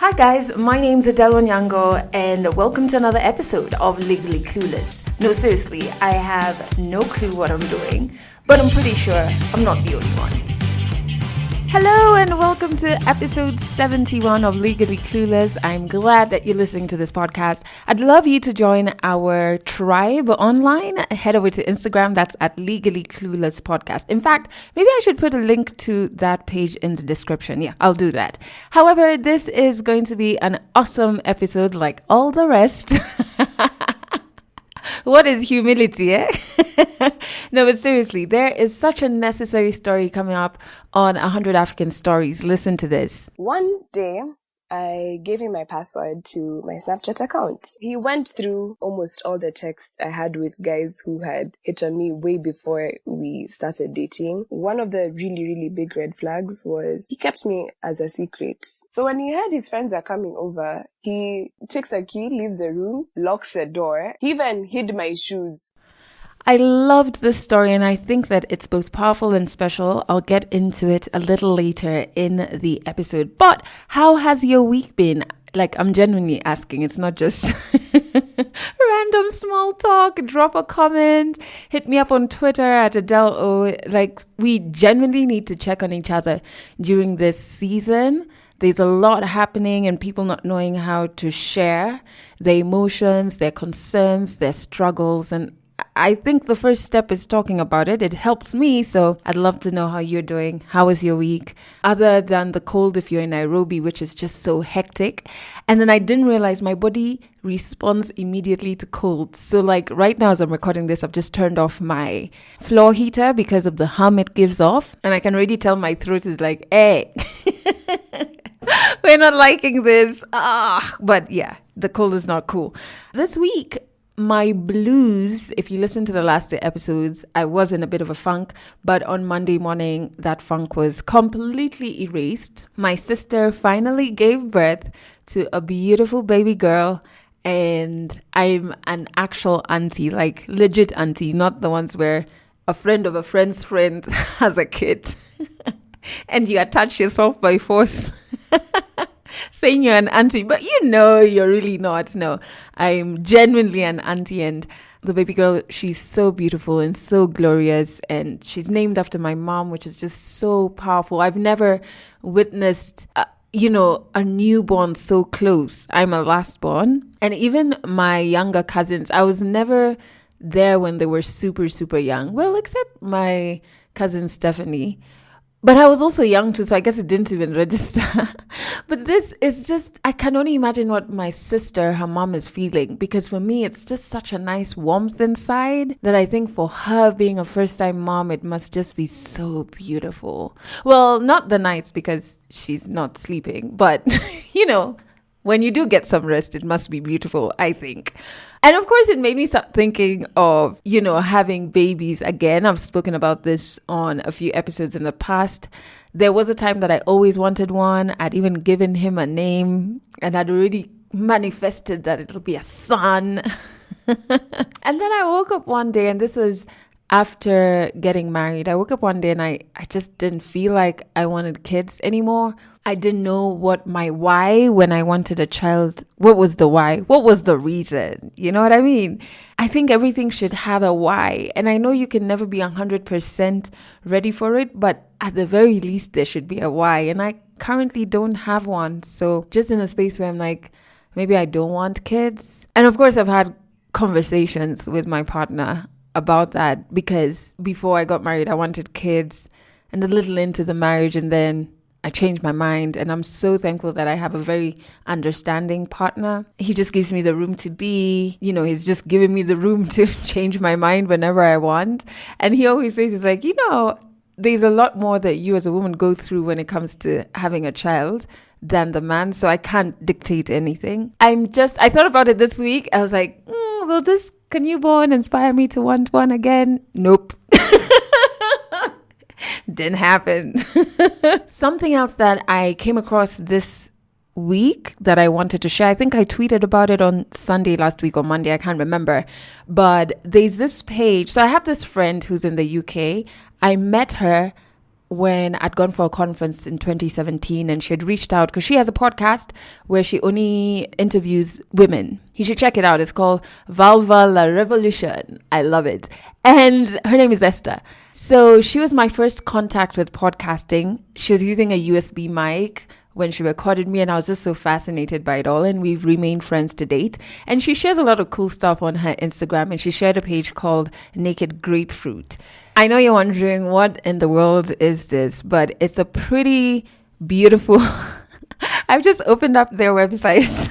Hi guys, my name's Adele Onyango and welcome to another episode of Legally Clueless. No, seriously, I have no clue what I'm doing, but I'm pretty sure I'm not the only one. Hello and welcome to episode 71 of Legally Clueless. I'm glad that you're listening to this podcast. I'd love you to join our tribe online. Head over to Instagram. That's at Legally Clueless Podcast. In fact, maybe I should put a link to that page in the description. Yeah, I'll do that. However, this is going to be an awesome episode like all the rest. What is humility, eh? No, but seriously, there is such a necessary story coming up on 100 African Stories. Listen to this. One day, I gave him my password to my Snapchat account. He went through almost all the texts I had with guys who had hit on me way before we started dating. One of the really, really big red flags was he kept me as a secret. So when he heard his friends are coming over, he takes a key, leaves the room, locks the door. He even hid my shoes. I loved this story and I think that it's both powerful and special. I'll get into it a little later in the episode. But how has your week been? Like, I'm genuinely asking. It's not just random small talk. Drop a comment. Hit me up on Twitter at Adele O. Like, we genuinely need to check on each other during this season. There's a lot happening and people not knowing how to share their emotions, their concerns, their struggles. And I think the first step is talking about it. It helps me, so I'd love to know how you're doing. How was your week? Other than the cold if you're in Nairobi, which is just so hectic. And then I didn't realize my body responds immediately to cold. So like right now as I'm recording this, I've just turned off my floor heater because of the hum it gives off. And I can already tell my throat is like, hey, we're not liking this. But yeah, the cold is not cool. This week, my blues, if you listen to the last two episodes, I was in a bit of a funk, but on Monday morning, that funk was completely erased. My sister finally gave birth to a beautiful baby girl, and I'm an actual auntie, like legit auntie, not the ones where a friend of a friend's friend has a kid and you attach yourself by force. Saying you're an auntie, but you know you're really not. No, I'm genuinely an auntie, and the baby girl, she's so beautiful and so glorious, and she's named after my mom, which is just so powerful. I've never witnessed a newborn so close. I'm a last born, and even my younger cousins, I was never there when they were super, super young. Well, except my cousin Stephanie. But I was also young too, so I guess it didn't even register. But this is just, I can only imagine what my sister, her mom, is feeling. Because for me, it's just such a nice warmth inside that I think for her being a first-time mom, it must just be so beautiful. Well, not the nights because she's not sleeping. But, when you do get some rest, it must be beautiful, I think. And of course, it made me start thinking of, having babies again. I've spoken about this on a few episodes in the past. There was a time that I always wanted one. I'd even given him a name and I'd already manifested that it'll be a son. And then I woke up one day, and this was after getting married. I woke up one day and I just didn't feel like I wanted kids anymore. I didn't know what my why when I wanted a child. What was the why? What was the reason? You know what I mean? I think everything should have a why. And I know you can never be 100% ready for it, but at the very least, there should be a why. And I currently don't have one. So just in a space where I'm like, maybe I don't want kids. And of course, I've had conversations with my partner about that, because before I got married, I wanted kids and a little into the marriage, and then I changed my mind, and I'm so thankful that I have a very understanding partner. He just gives me the room to be, he's just giving me the room to change my mind whenever I want. And he always says, he's like, there's a lot more that you as a woman go through when it comes to having a child than the man, so I can't dictate anything. I thought about it this week. I was like, will this newborn inspire me to want one again? Nope. Didn't happen. Something else that I came across this week that I wanted to share. I think I tweeted about it on Sunday last week or Monday. I can't remember. But there's this page. So I have this friend who's in the UK. I met her when I'd gone for a conference in 2017, and she had reached out because she has a podcast where she only interviews women. You should check it out. It's called Vulva La Revolution. I love it. And her name is Esther. So she was my first contact with podcasting. She was using a USB mic when she recorded me, and I was just so fascinated by it all, and we've remained friends to date. And she shares a lot of cool stuff on her Instagram, and she shared a page called Naked Grapefruit. I know you're wondering what in the world is this, but it's a pretty beautiful I've just opened up their website.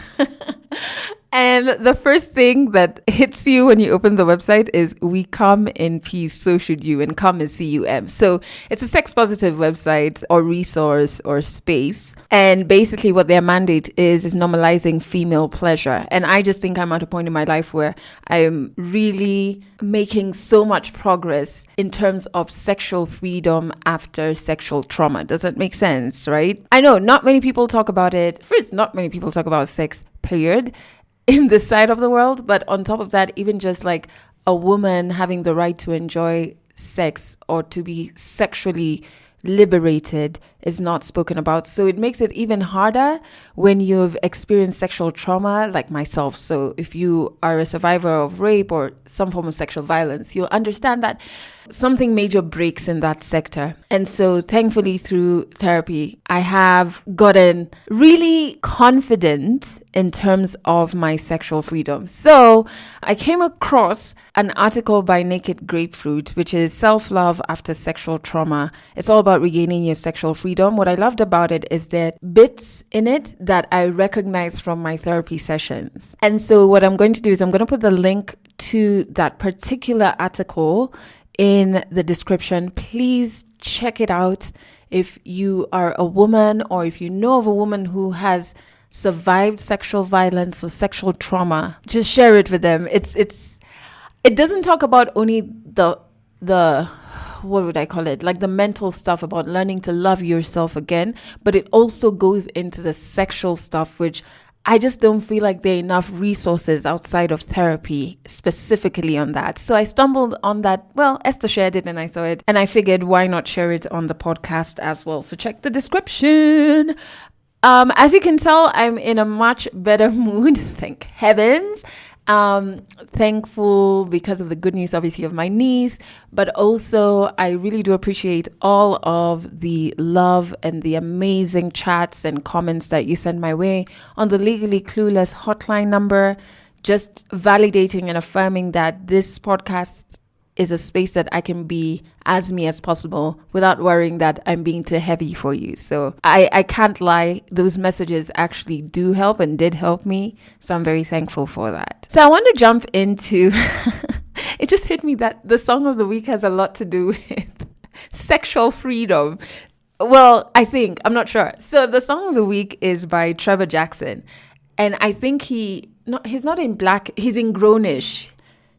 And the first thing that hits you when you open the website is "We come in peace, so should you," and "come" is CUM. So it's a sex positive website or resource or space. And basically what their mandate is normalizing female pleasure. And I just think I'm at a point in my life where I'm really making so much progress in terms of sexual freedom after sexual trauma. Does that make sense, right? I know not many people talk about it. First, not many people talk about sex, period, in this side of the world. But on top of that, even just like a woman having the right to enjoy sex or to be sexually liberated is not spoken about. So it makes it even harder when you've experienced sexual trauma like myself. So if you are a survivor of rape or some form of sexual violence, you'll understand that something major breaks in that sector. And so thankfully through therapy, I have gotten really confident in terms of my sexual freedom. So I came across an article by Naked Grapefruit, which is Self-Love After Sexual Trauma. It's all about regaining your sexual freedom. What I loved about it is there bits in it that I recognize from my therapy sessions. And so what I'm going to do is I'm going to put the link to that particular article in the description. Please check it out. If you are a woman or if you know of a woman who has survived sexual violence or sexual trauma, just share it with them. It doesn't talk about only the what would I call it? Like the mental stuff about learning to love yourself again, but it also goes into the sexual stuff, which I just don't feel like there are enough resources outside of therapy specifically on that. So I stumbled on that. Well, Esther shared it and I saw it, and I figured why not share it on the podcast as well. So check the description. As you can tell, I'm in a much better mood. Thank heavens. Thankful because of the good news, obviously, of my niece, but also I really do appreciate all of the love and the amazing chats and comments that you send my way on the Legally Clueless hotline number, just validating and affirming that this podcast is a space that I can be as me as possible without worrying that I'm being too heavy for you. So I can't lie. Those messages actually do help and did help me. So I'm very thankful for that. So I want to jump into, it just hit me that the song of the week has a lot to do with sexual freedom. Well, I'm not sure. So the song of the week is by Trevor Jackson. And I think he's not in Black, he's in Grownish.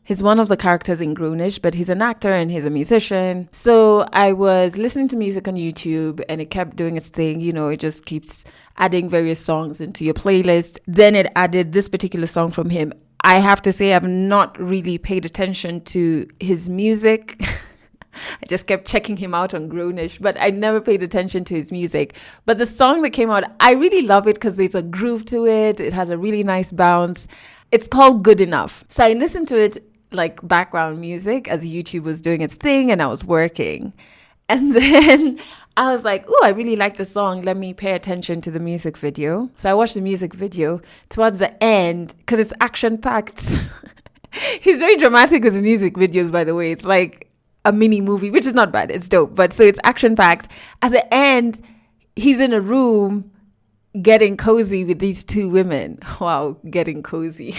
He's one of the characters in Grownish, but he's an actor and he's a musician. So I was listening to music on YouTube and it kept doing its thing. You know, it just keeps adding various songs into your playlist. Then it added this particular song from him. I have to say I've not really paid attention to his music. I just kept checking him out on Grownish, but I never paid attention to his music. But the song that came out, I really love it because there's a groove to it. It has a really nice bounce. It's called Good Enough. So I listened to it like background music as YouTube was doing its thing and I was working. And then I was like, I really like the song. Let me pay attention to the music video. So I watched the music video towards the end because it's action-packed. He's very dramatic with his music videos, by the way. It's like a mini movie, which is not bad. It's dope. But so it's action-packed. At the end, he's in a room getting cozy with these two women. Wow, getting cozy.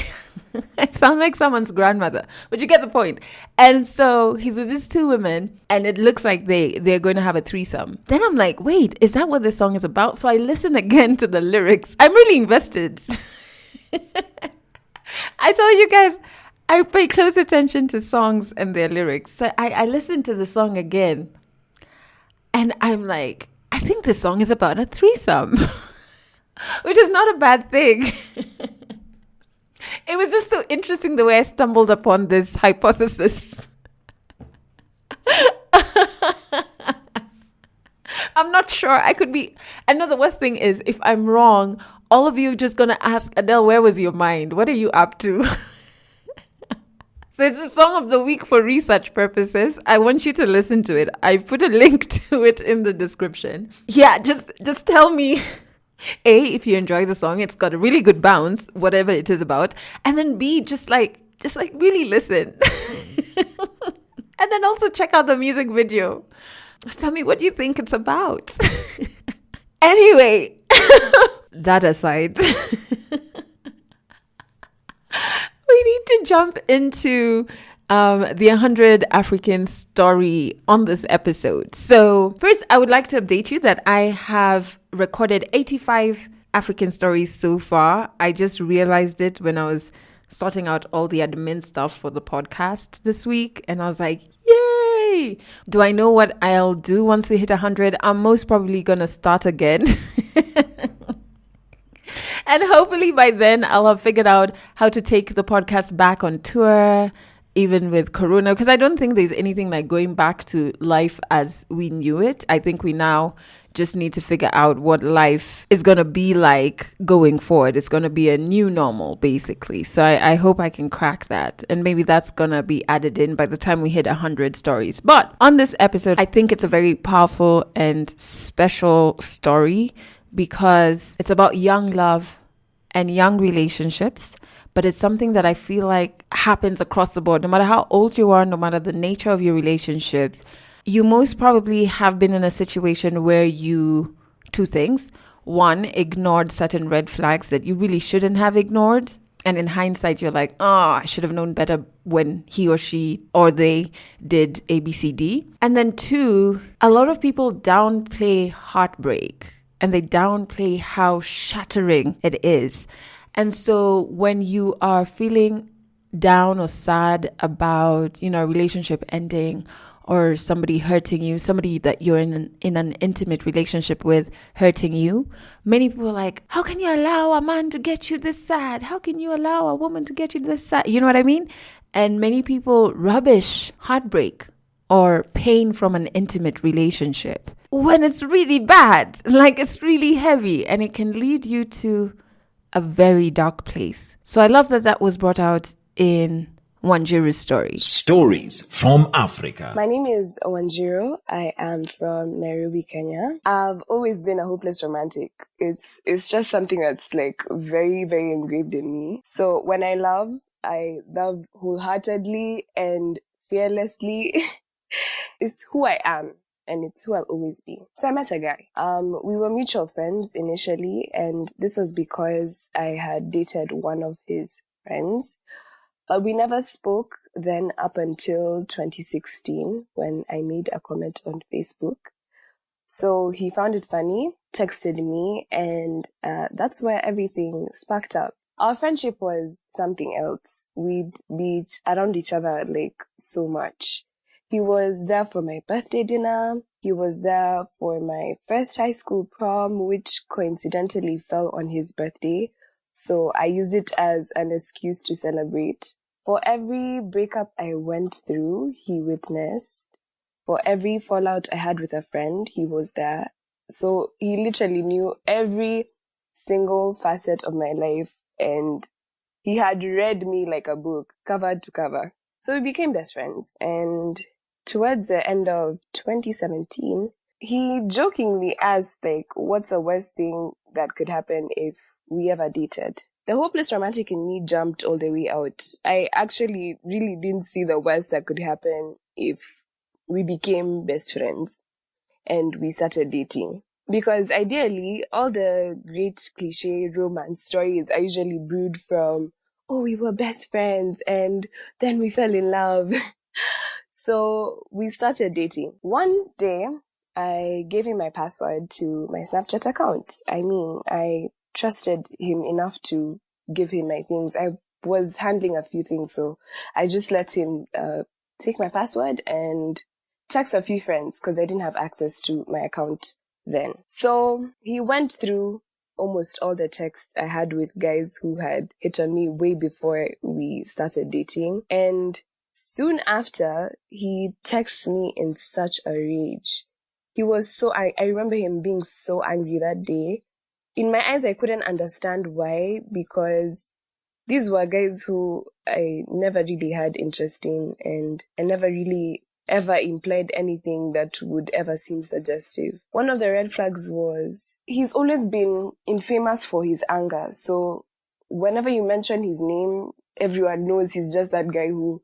I sound like someone's grandmother, but you get the point. And so he's with these two women and it looks like they're going to have a threesome. Then I'm like, wait, is that what this song is about? So I listen again to the lyrics. I'm really invested. I told you guys, I pay close attention to songs and their lyrics. So I listened to the song again and I'm like, I think this song is about a threesome. Which is not a bad thing. It was just so interesting the way I stumbled upon this hypothesis. I'm not sure. I could be. I know the worst thing is if I'm wrong, all of you are just gonna ask, Adele, where was your mind? What are you up to? So it's a song of the week for research purposes. I want you to listen to it. I put a link to it in the description. Yeah, just tell me, A, if you enjoy the song, it's got a really good bounce, whatever it is about. And then B, just like really listen. And then also check out the music video. Just tell me what you think it's about. Anyway, that aside, we need to jump into the 100 African story on this episode. So first, I would like to update you that I have recorded 85 African stories so far. I just realized it when I was sorting out all the admin stuff for the podcast this week. And I was like, yay! Do I know what I'll do once we hit 100? I'm most probably going to start again. And hopefully by then I'll have figured out how to take the podcast back on tour, even with Corona, because I don't think there's anything like going back to life as we knew it. I think we now just need to figure out what life is going to be like going forward. It's going to be a new normal, basically. So I hope I can crack that. And maybe that's going to be added in by the time we hit 100 stories. But on this episode, I think it's a very powerful and special story because it's about young love and young relationships. But it's something that I feel like happens across the board. No matter how old you are, no matter the nature of your relationship, you most probably have been in a situation where you, two things. One, ignored certain red flags that you really shouldn't have ignored. And in hindsight, you're like, I should have known better when he or she or they did A, B, C, D. And then two, a lot of people downplay heartbreak and they downplay how shattering it is. And so when you are feeling down or sad about, a relationship ending or somebody hurting you, somebody that you're in an intimate relationship with hurting you, many people are like, how can you allow a man to get you this sad? How can you allow a woman to get you this sad? You know what I mean? And many people rubbish heartbreak or pain from an intimate relationship when it's really bad, like it's really heavy, and it can lead you to a very dark place. So I love that was brought out in Wanjiru's story. Stories from Africa. My name is Wanjiru. I am from Nairobi, Kenya. I've always been a hopeless romantic. It's just something that's like very, very engraved in me. So when I love wholeheartedly and fearlessly. It's who I am. And it's who I'll always be. So I met a guy. We were mutual friends initially, and this was because I had dated one of his friends. But we never spoke then up until 2016 when I made a comment on Facebook. So he found it funny, texted me, and that's where everything sparked up. Our friendship was something else. We'd be around each other like so much. He was there for my birthday dinner. He was there for my first high school prom, which coincidentally fell on his birthday. So I used it as an excuse to celebrate. For every breakup I went through, he witnessed. For every fallout I had with a friend, he was there. So he literally knew every single facet of my life, and he had read me like a book, cover to cover. So we became best friends, and towards the end of 2017, he jokingly asked, like, what's the worst thing that could happen if we ever dated? The hopeless romantic in me jumped all the way out. I actually really didn't see the worst that could happen if we became best friends and we started dating. Because ideally, all the great cliche romance stories are usually brewed from, we were best friends and then we fell in love. So we started dating. One day, I gave him my password to my Snapchat account. I trusted him enough to give him my things. I was handling a few things, so I just let him take my password and text a few friends because I didn't have access to my account then. So he went through almost all the texts I had with guys who had hit on me way before we started dating. And soon after, he texts me in such a rage. He was so, I remember him being so angry that day. In my eyes, I couldn't understand why, because these were guys who I never really had interest in, and I never really ever implied anything that would ever seem suggestive. One of the red flags was he's always been infamous for his anger. So whenever you mention his name, everyone knows he's just that guy who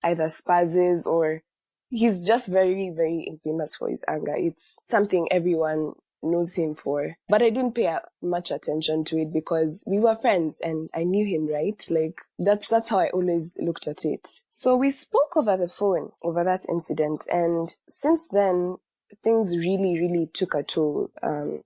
either spazzes, or he's just very, very infamous for his anger. It's something everyone knows him for. But I didn't pay much attention to it because we were friends and I knew him, right? Like, that's how I always looked at it. So we spoke over the phone over that incident, and since then, things really, really took a toll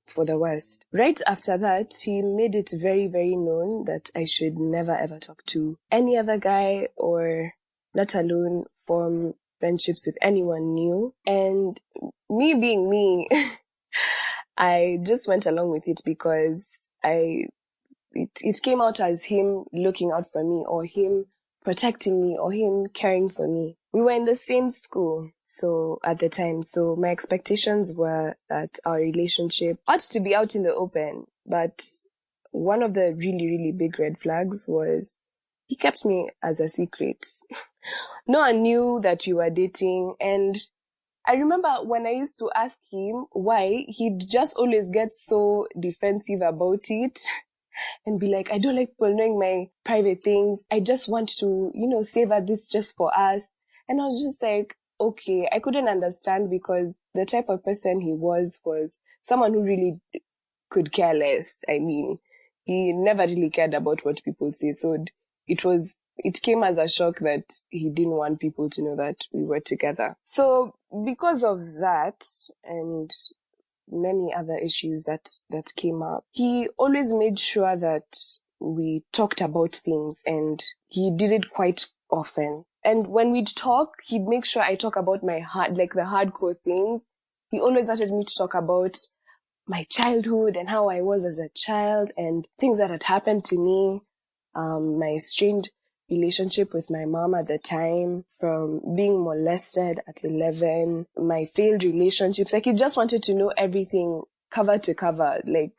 for the West. Right after that, he made it very, very known that I should never ever talk to any other guy, or let alone form friendships with anyone new. And me being me, I just went along with it because it came out as him looking out for me, or him protecting me, or him caring for me. We were in the same school, so at the time, so my expectations were that our relationship ought to be out in the open. But one of the really, really big red flags was he kept me as a secret. No one knew that we were dating, and I remember when I used to ask him why, he'd just always get so defensive about it and be like, I don't like people knowing my private things. I just want to, savor this just for us. And I was just like, okay, I couldn't understand, because the type of person he was someone who really could care less. I mean, he never really cared about what people say. So it came as a shock that he didn't want people to know that we were together. So because of that and many other issues that came up, he always made sure that we talked about things, and he did it quite often. And when we'd talk, he'd make sure I talk about my the hardcore things. He always wanted me to talk about my childhood and how I was as a child and things that had happened to me, my strained relationship with my mom at the time, from being molested at 11, my failed relationships. Like, he just wanted to know everything cover to cover. Like,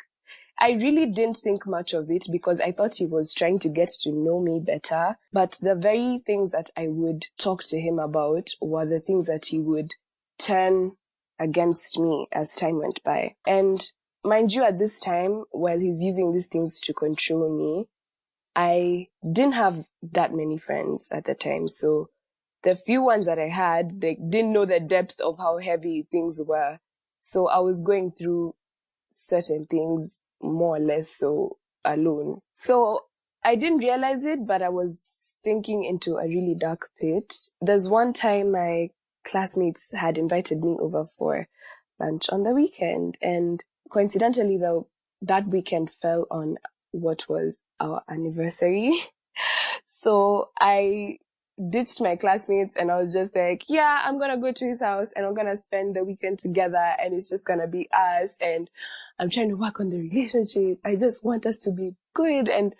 I really didn't think much of it because I thought he was trying to get to know me better. But the very things that I would talk to him about were the things that he would turn against me as time went by. And mind you, at this time, while he's using these things to control me, I didn't have that many friends at the time. So the few ones that I had, they didn't know the depth of how heavy things were. So I was going through certain things more or less so alone. So I didn't realize it, but I was sinking into a really dark pit. There's one time my classmates had invited me over for lunch on the weekend, and coincidentally, though, that weekend fell on what was our anniversary. So I ditched my classmates and I was just like, yeah, I'm gonna go to his house and I'm gonna spend the weekend together, and it's just gonna be us, and I'm trying to work on the relationship. I just want us to be good. And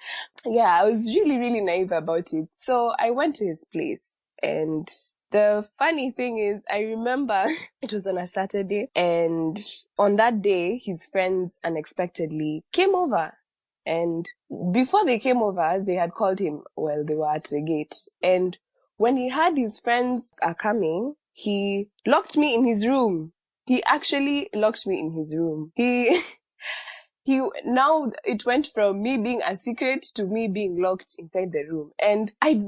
yeah, I was really, really naive about it. So I went to his place, and the funny thing is, I remember it was on a Saturday, and on that day, his friends unexpectedly came over. And before they came over, they had called him while they were at the gate. And when he heard his friends are coming, he locked me in his room. He actually locked me in his room. Now it went from me being a secret to me being locked inside the room. And I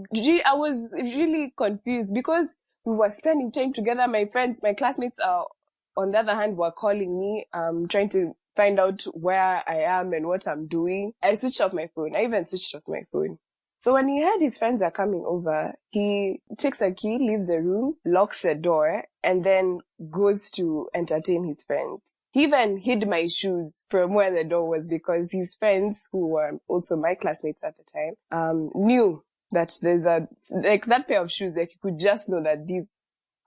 was really confused because we were spending time together. My friends, my classmates on the other hand, were calling me, trying to find out where I am and what I'm doing. I switched off my phone. I even switched off my phone. So when he heard his friends are coming over, he takes a key, leaves the room, locks the door, and then goes to entertain his friends. He even hid my shoes from where the door was because his friends, who were also my classmates at the time, knew that there's that pair of shoes, like, you could just know that these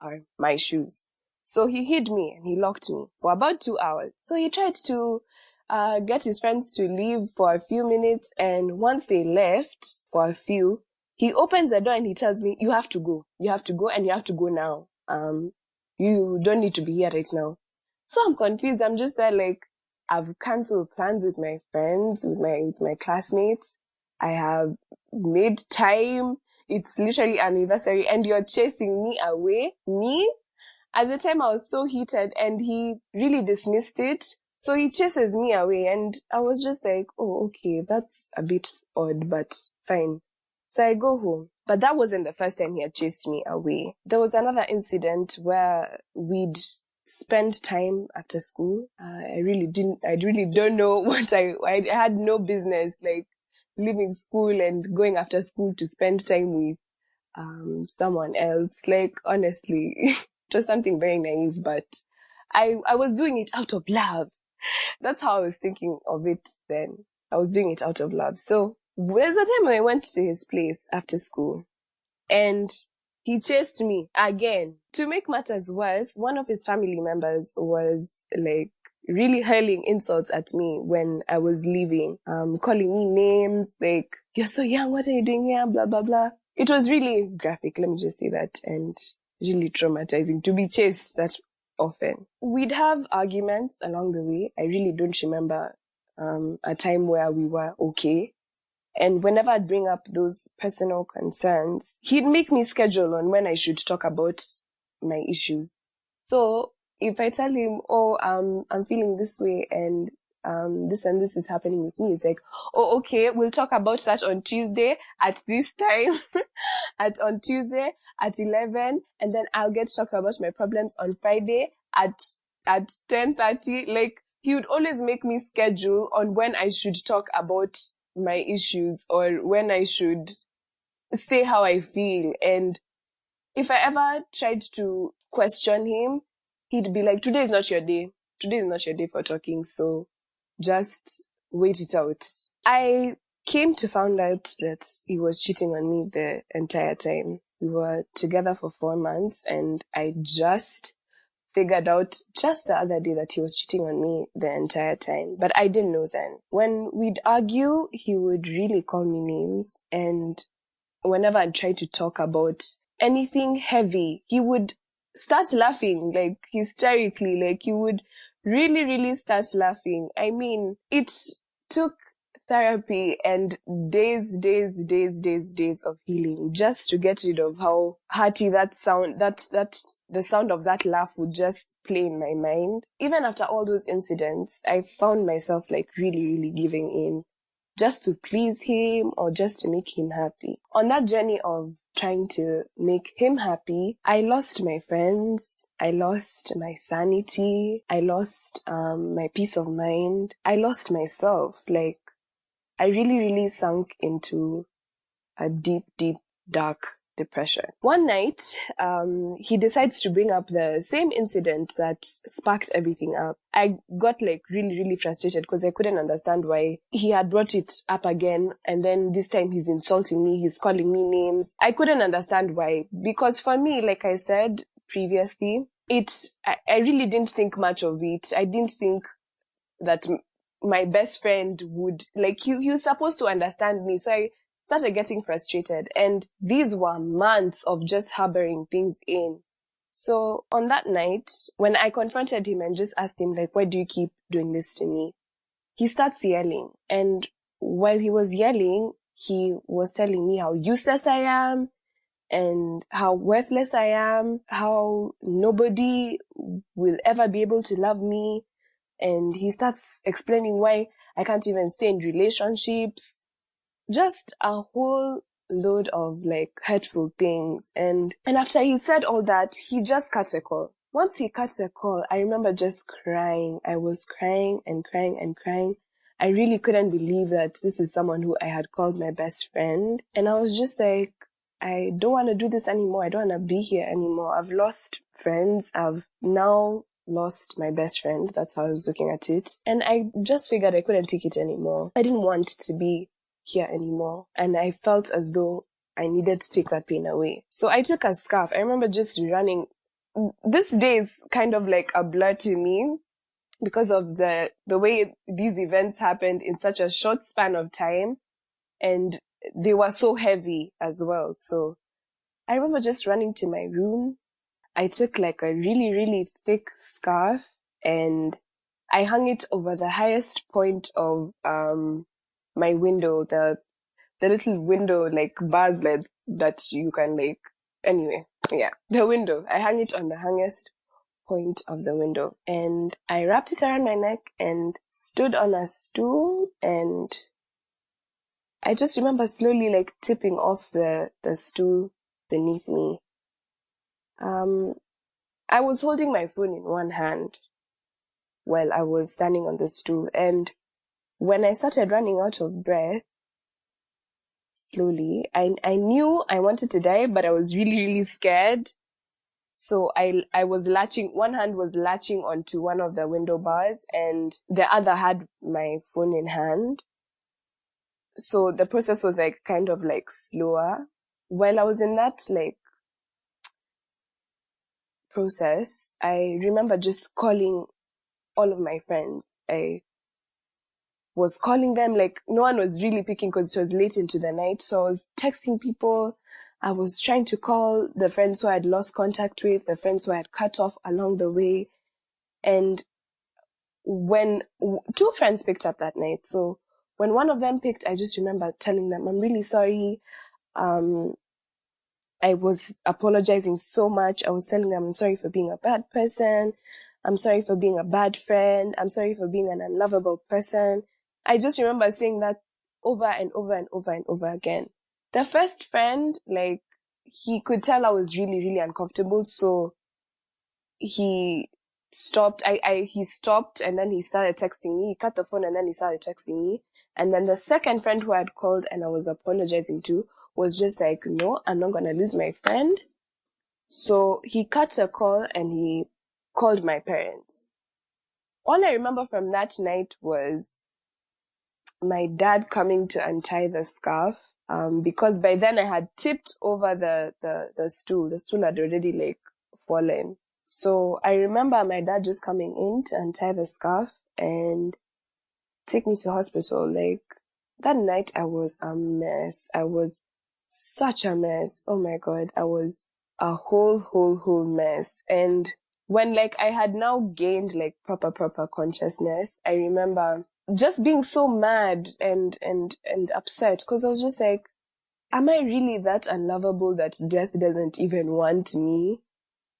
are my shoes. So he hid me and he locked me for about 2 hours. So he tried to get his friends to leave for a few minutes, and once they left for a few, he opens the door and he tells me, you have to go. You have to go, and you have to go now. You don't need to be here right now. So I'm confused. I'm just there like, I've cancelled plans with my friends, with my classmates. I have made time. It's literally anniversary and you're chasing me away. Me? At the time I was so heated and he really dismissed it. So he chases me away and I was just like, oh, okay, that's a bit odd, but fine. So I go home. But that wasn't the first time he had chased me away. There was another incident where we'd spend time after school. I really don't know I had no business like leaving school and going after school to spend time with someone else. Like, honestly, it was something very naive, but I was doing it out of love. That's how I was thinking of it then. I was doing it out of love. So there's a time when I went to his place after school and he chased me again. To make matters worse, one of his family members was like really hurling insults at me when I was leaving, calling me names like, you're so young, what are you doing here? Blah, blah, blah. It was really graphic, let me just say that, and really traumatizing to be chased that often. We'd have arguments along the way. I really don't remember a time where we were okay. And whenever I'd bring up those personal concerns, he'd make me schedule on when I should talk about my issues. So if I tell him, oh, I'm feeling this way and this is happening with me, it's like, oh, okay, we'll talk about that on Tuesday at this time, on Tuesday at 11, and then I'll get to talk about my problems on Friday at 10:30. Like, he would always make me schedule on when I should talk about my issues or when I should say how I feel. And if I ever tried to question him, he'd be like, today is not your day. Today is not your day for talking, so just wait it out. I came to find out that he was cheating on me the entire time. We were together for 4 months and I just figured out just the other day that he was cheating on me the entire time. But I didn't know then. When we'd argue, he would really call me names. And whenever I'd try to talk about anything heavy, he would start laughing, like hysterically, like he would really, really start laughing. I mean, it took therapy and days of healing just to get rid of how hearty that sound, that the sound of that laugh would just play in my mind. Even after all those incidents, I found myself like really giving in just to please him or just to make him happy. On that journey of trying to make him happy, I lost my friends, I lost my sanity, I lost my peace of mind, I lost myself. Like, I really sunk into a deep, dark depression. One night, he decides to bring up the same incident that sparked everything up. I got like really frustrated because I couldn't understand why he had brought it up again. And then this time he's insulting me, he's calling me names. I couldn't understand why. Because for me, like I said previously, I really didn't think much of it. I didn't think that my best friend would, like, he was supposed to understand me. So I started getting frustrated. And these were months of just harboring things in. So on that night, when I confronted him and just asked him, like, why do you keep doing this to me? He starts yelling. And while he was yelling, he was telling me how useless I am and how worthless I am, how nobody will ever be able to love me. And he starts explaining why I can't even stay in relationships. Just a whole load of like hurtful things. And after he said all that, he just cut a call. Once he cut a call, I remember just crying. I was crying and crying and crying. I really couldn't believe that this is someone who I had called my best friend. And I was just like, I don't want to do this anymore. I don't want to be here anymore. I've lost friends. I've now lost my best friend. That's how I was looking at it. And I just figured I couldn't take it anymore. I didn't want to be here anymore. And I felt as though I needed to take that pain away. So I took a scarf. I remember just running. This day is kind of like a blur to me because of the way these events happened in such a short span of time. And they were so heavy as well. So I remember just running to my room. I took like a really thick scarf and I hung it over the highest point of my window, the little window, like bars that you can like, anyway, yeah, the window. I hung it on the highest point of the window, and I wrapped it around my neck and stood on a stool, and I just remember slowly like tipping off the stool beneath me. I was holding my phone in one hand while I was standing on the stool, and when I started running out of breath, slowly, I knew I wanted to die, but I was really, really scared. So I was one hand was latching onto one of the window bars, and the other had my phone in hand. So the process was like kind of like slower. While I was in that like process, I remember just calling all of my friends. I was calling them, like no one was really picking because it was late into the night. So I was texting people. I was trying to call the friends who I had lost contact with, the friends who I had cut off along the way. And when two friends picked up that night, so when one of them picked, I just remember telling them, I'm really sorry. I was apologizing so much. I was telling them, I'm sorry for being a bad person. I'm sorry for being a bad friend. I'm sorry for being an unlovable person. I just remember saying that over and over and over and over again. The first friend, like, he could tell I was really, really uncomfortable. So he stopped. He stopped, and then he started texting me. He cut the phone and then he started texting me. And then the second friend who I had called and I was apologizing to was just like, no, I'm not going to lose my friend. So he cut a call and he called my parents. All I remember from that night was my dad coming to untie the scarf, because by then I had tipped over the stool. The stool had already like fallen. So I remember my dad just coming in to untie the scarf and take me to hospital. Like, that night I was a mess. I was such a mess. Oh my God. I was a whole mess. And when like I had now gained like proper consciousness, I remember just being so mad and upset, because I was just like, am I really that unlovable that death doesn't even want me?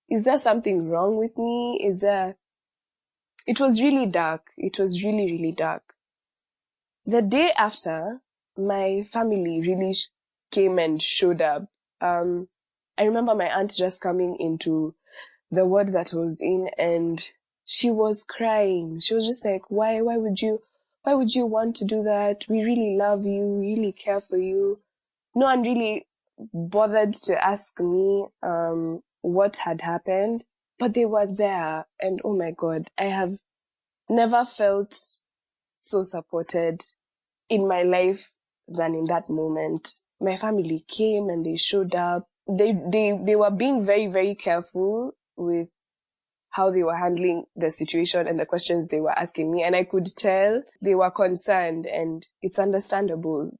Is there something wrong with me? It was really dark. It was really, really dark. The day after, my family really came and showed up. I remember my aunt just coming into the ward that I was in, and she was crying. She was just like, why would you want to do that? We really love you. We really care for you. No one really bothered to ask me, what had happened, but they were there. And oh my God, I have never felt so supported in my life than in that moment. My family came and they showed up. They were being very, very careful with how they were handling the situation and the questions they were asking me. And I could tell they were concerned, and it's understandable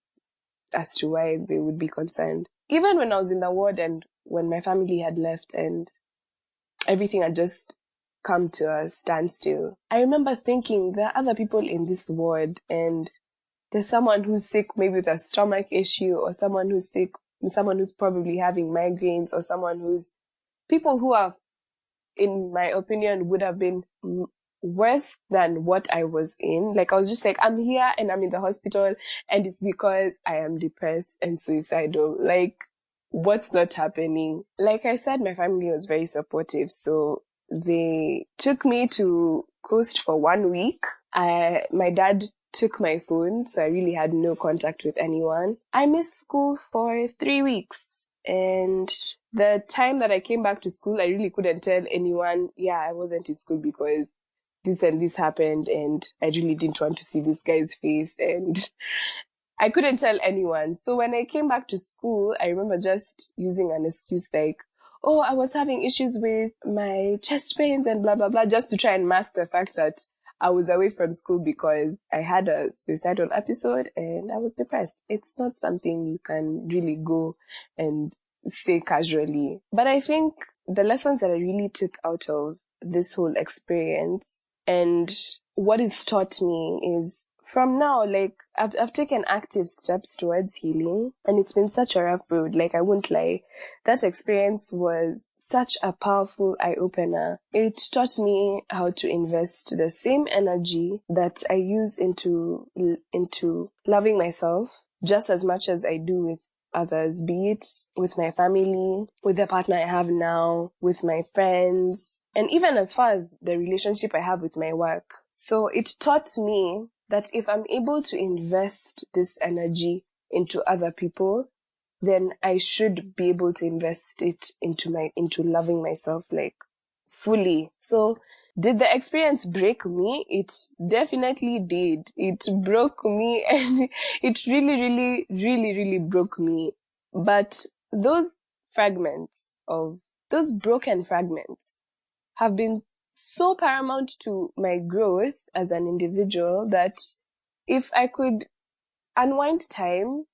as to why they would be concerned. Even when I was in the ward and when my family had left and everything had just come to a standstill, I remember thinking there are other people in this ward, and there's someone who's sick, maybe with a stomach issue, or someone who's sick, someone who's probably having migraines, or people who are, in my opinion, would have been worse than what I was in. Like, I was just like, I'm here and I'm in the hospital, and it's because I am depressed and suicidal. Like, what's not happening? Like I said, my family was very supportive. So they took me to Coast for 1 week. My dad took my phone, so I really had no contact with anyone. I missed school for 3 weeks. And the time that I came back to school, I really couldn't tell anyone, yeah, I wasn't in school because this and this happened, and I really didn't want to see this guy's face, and I couldn't tell anyone. So when I came back to school, I remember just using an excuse like, oh, I was having issues with my chest pains and blah, blah, blah, just to try and mask the fact that I was away from school because I had a suicidal episode and I was depressed. It's not something you can really go and say casually. But I think the lessons that I really took out of this whole experience And what it's taught me is, from now, like, I've taken active steps towards healing, and it's been such a rough road. Like, I won't lie. That experience was such a powerful eye-opener. It taught me how to invest the same energy that I use into loving myself just as much as I do with others, be it with my family, with the partner I have now, with my friends, and even as far as the relationship I have with my work. So it taught me that if I'm able to invest this energy into other people, then I should be able to invest it into loving myself, like, fully. So did the experience break me? It definitely did. It broke me, and it really, really, really, really broke me. But those broken fragments have been so paramount to my growth as an individual that if I could unwind time,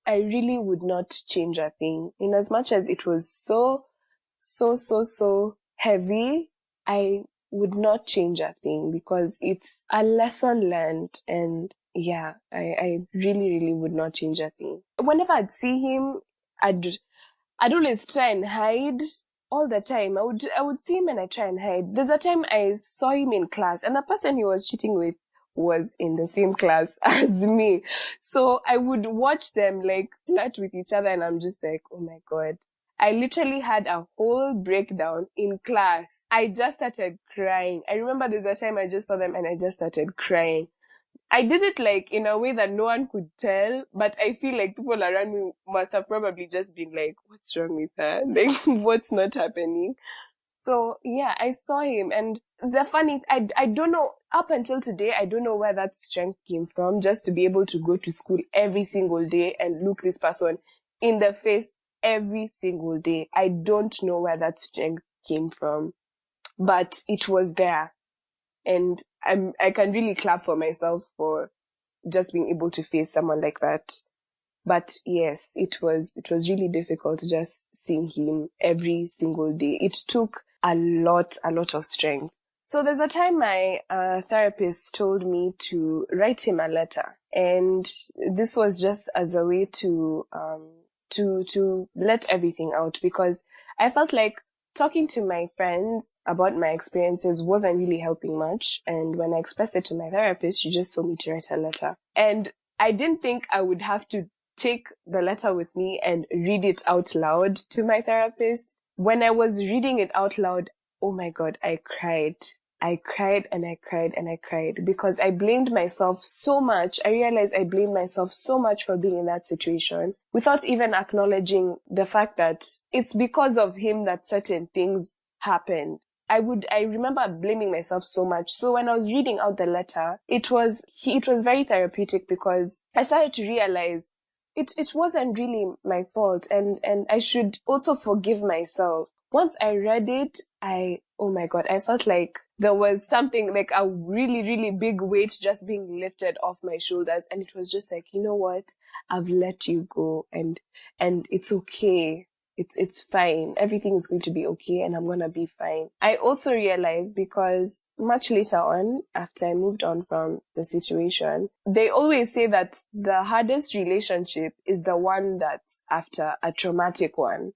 I really would not change a thing. In as much as it was so heavy, I would not change a thing, because it's a lesson learned. And yeah, I really, really would not change a thing. Whenever I'd see him, I'd always try and hide. All the time, I would see him and I try and hide. There's a time I saw him in class, and the person he was cheating with was in the same class as me. So I would watch them like flirt with each other, and I'm just like, oh my God. I literally had a whole breakdown in class. I just started crying. I remember there's a time I just saw them and I just started crying. I did it like in a way that no one could tell, but I feel like people around me must have probably just been like, what's wrong with her? Like, what's not happening? So yeah, I saw him, and I don't know, up until today, I don't know where that strength came from, just to be able to go to school every single day and look this person in the face every single day. I don't know where that strength came from, but it was there. And I can really clap for myself for just being able to face someone like that. But yes, it was really difficult just seeing him every single day. It took a lot of strength. So there's a time my therapist told me to write him a letter, and this was just as a way to let everything out, because I felt like talking to my friends about my experiences wasn't really helping much. And when I expressed it to my therapist, she just told me to write a letter. And I didn't think I would have to take the letter with me and read it out loud to my therapist. When I was reading it out loud, oh my God, I cried. I cried and I cried and I cried, because I blamed myself so much. I realized I blamed myself so much for being in that situation, without even acknowledging the fact that it's because of him that certain things happened. I remember blaming myself so much. So when I was reading out the letter, it was very therapeutic, because I started to realize it wasn't really my fault, and I should also forgive myself. Once I read it, oh my God, I felt like there was something, like a really, really big weight just being lifted off my shoulders. And it was just like, you know what? I've let you go, and it's okay. It's fine. Everything is going to be okay, and I'm going to be fine. I also realized, because much later on, after I moved on from the situation, they always say that the hardest relationship is the one that's after a traumatic one,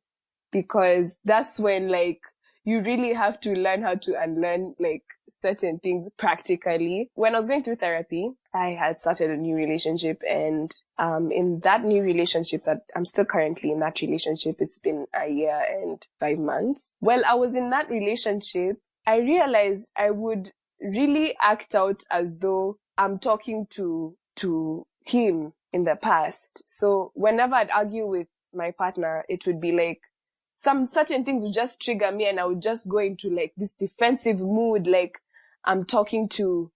because that's when, like, you really have to learn how to unlearn, like, certain things practically. When I was going through therapy, I had started a new relationship, and in that new relationship that I'm still currently in that relationship, it's been a year and 5 months. While I was in that relationship, I realized I would really act out as though I'm talking to him in the past. So whenever I'd argue with my partner, it would be like, some certain things would just trigger me, and I would just go into like this defensive mood, like I'm talking to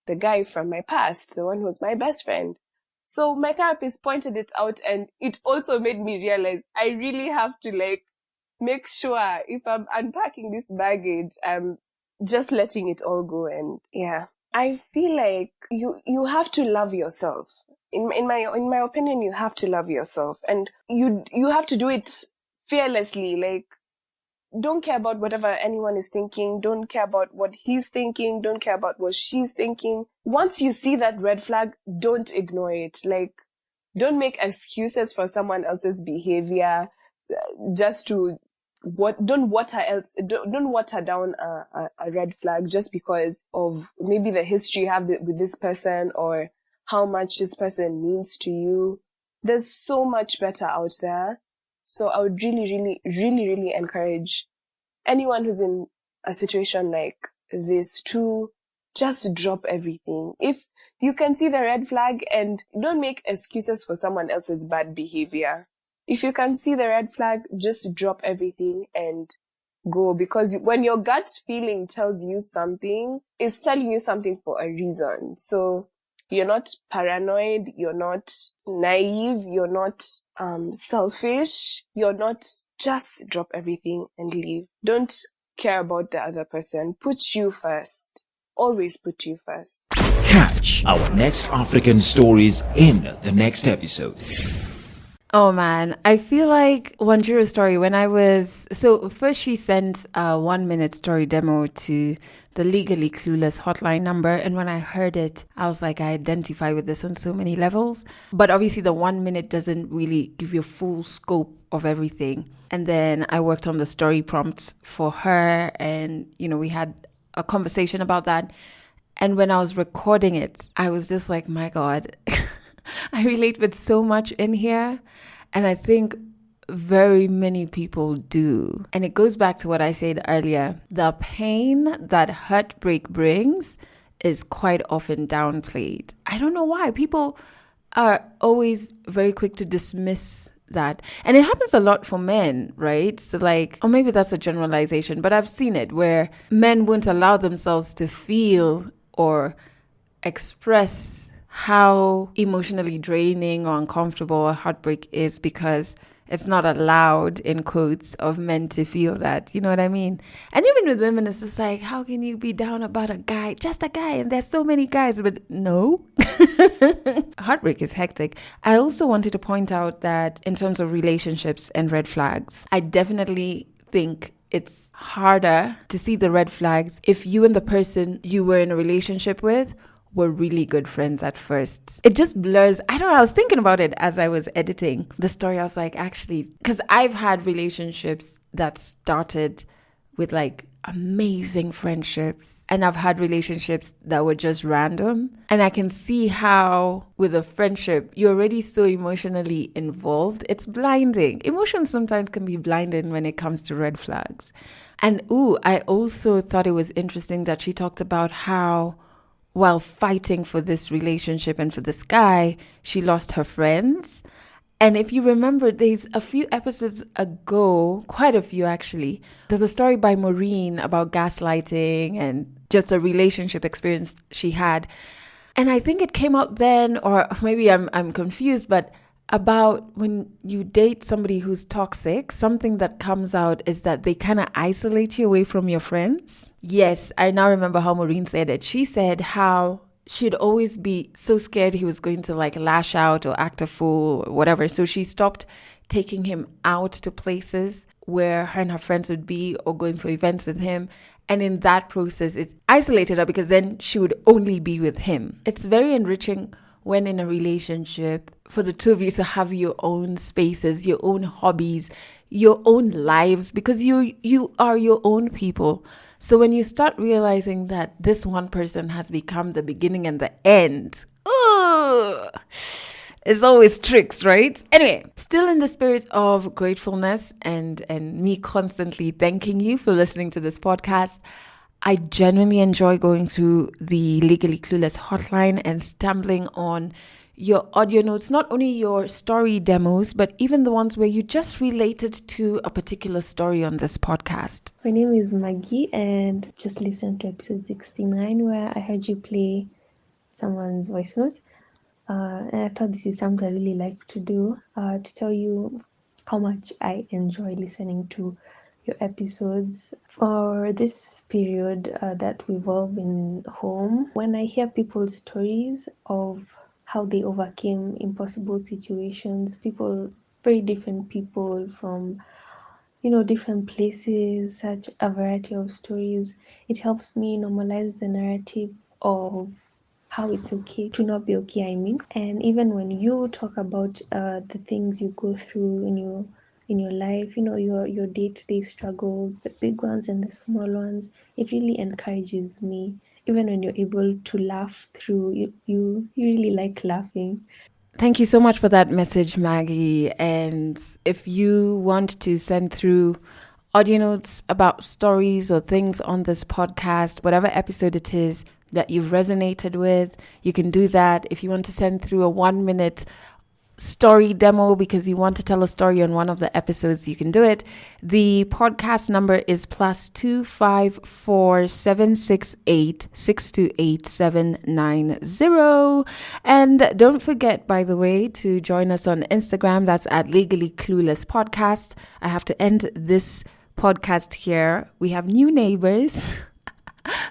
the guy from my past, the one who was my best friend. So my therapist pointed it out, and it also made me realize I really have to like make sure, if I'm unpacking this baggage, I'm just letting it all go. And yeah, I feel like you have to love yourself. In my opinion, you have to love yourself, and you have to do it fearlessly. Like, don't care about whatever anyone is thinking. Don't care about what he's thinking. Don't care about what she's thinking. Once you see that red flag, don't ignore it. Like, don't make excuses for someone else's behavior just to don't water down a red flag just because of maybe the history you have with this person or how much this person means to you. There's so much better out there. So I would really, really, really, really encourage anyone who's in a situation like this to just drop everything. If you can see the red flag, and don't make excuses for someone else's bad behavior. If you can see the red flag, just drop everything and go, because when your gut feeling tells you something, it's telling you something for a reason. So you're not paranoid, you're not naive, you're not selfish, you're not, just drop everything and leave. Don't care about the other person. Put you first. Always put you first. Catch our next African stories in the next episode. Oh man, I feel like Wanjira's story so first she sent a 1-minute story demo to the Legally Clueless hotline number, and when I heard it, I was like, I identify with this on so many levels. But obviously the 1 minute doesn't really give you a full scope of everything. And then I worked on the story prompts for her, and we had a conversation about that. And when I was recording it, I was just like, my God, I relate with so much in here. And I think very many people do. And it goes back to what I said earlier. The pain that heartbreak brings is quite often downplayed. I don't know why. People are always very quick to dismiss that. And it happens a lot for men, right? So or maybe that's a generalization, but I've seen it where men won't allow themselves to feel or express how emotionally draining or uncomfortable a heartbreak is because it's not allowed, in quotes, of men to feel that. You know what I mean? And even with women, it's just like, how can you be down about a guy? Just a guy. And there's so many guys. But no. Heartbreak is hectic. I also wanted to point out that in terms of relationships and red flags, I definitely think it's harder to see the red flags if you and the person you were in a relationship with were really good friends at first. It just blurs. I don't know. I was thinking about it as I was editing the story. I was like, actually, because I've had relationships that started with amazing friendships, and I've had relationships that were just random. And I can see how with a friendship, you're already so emotionally involved. It's blinding. Emotions sometimes can be blinding when it comes to red flags. And I also thought it was interesting that she talked about how while fighting for this relationship and for this guy, she lost her friends. And if you remember, there's a few episodes ago, quite a few actually, there's a story by Maureen about gaslighting and just a relationship experience she had. And I think it came out then, or maybe I'm confused, but about when you date somebody who's toxic, something that comes out is that they kind of isolate you away from your friends. Yes, I now remember how Maureen said it. She said how she'd always be so scared he was going to lash out or act a fool or whatever. So she stopped taking him out to places where her and her friends would be or going for events with him. And in that process, it isolated her because then she would only be with him. It's very enriching when in a relationship for the two of you to have your own spaces, your own hobbies, your own lives, because you are your own people. So when you start realizing that this one person has become the beginning and the end, it's always tricks, right? Anyway, still in the spirit of gratefulness and me constantly thanking you for listening to this podcast, I genuinely enjoy going through the Legally Clueless hotline and stumbling on your audio notes, not only your story demos, but even the ones where you just related to a particular story on this podcast. My name is Maggie, and just listened to episode 69 where I heard you play someone's voice note. And I thought this is something I really like to do, to tell you how much I enjoy listening to your episodes. For this period that we've all been home, when I hear people's stories of how they overcame impossible situations, very different people from different places, such a variety of stories. It helps me normalize the narrative of how it's okay to not be okay, I mean. And even when you talk about the things you go through in your life, your day-to-day struggles, the big ones and the small ones, it really encourages me. Even when you're able to laugh through, you really like laughing. Thank you so much for that message, Maggie. And if you want to send through audio notes about stories or things on this podcast, whatever episode it is that you've resonated with, you can do that. If you want to send through a 1 minute story demo because you want to tell a story on one of the episodes, you can do it. The podcast number is +254 768 628 790. And don't forget, by the way, to join us on Instagram. That's at Legally Clueless Podcast. I have to end this podcast here. We have new neighbors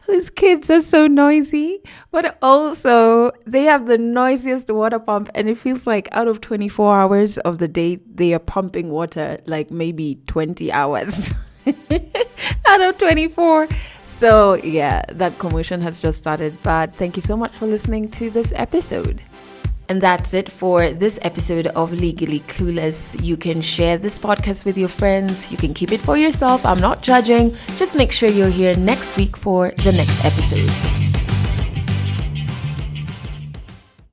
whose kids are so noisy, but also they have the noisiest water pump, and it feels like out of 24 hours of the day, they are pumping water like maybe 20 hours out of 24. So yeah, that commotion has just started, but thank you so much for listening to this episode. And that's it for this episode of Legally Clueless. You can share this podcast with your friends. You can keep it for yourself. I'm not judging. Just make sure you're here next week for the next episode.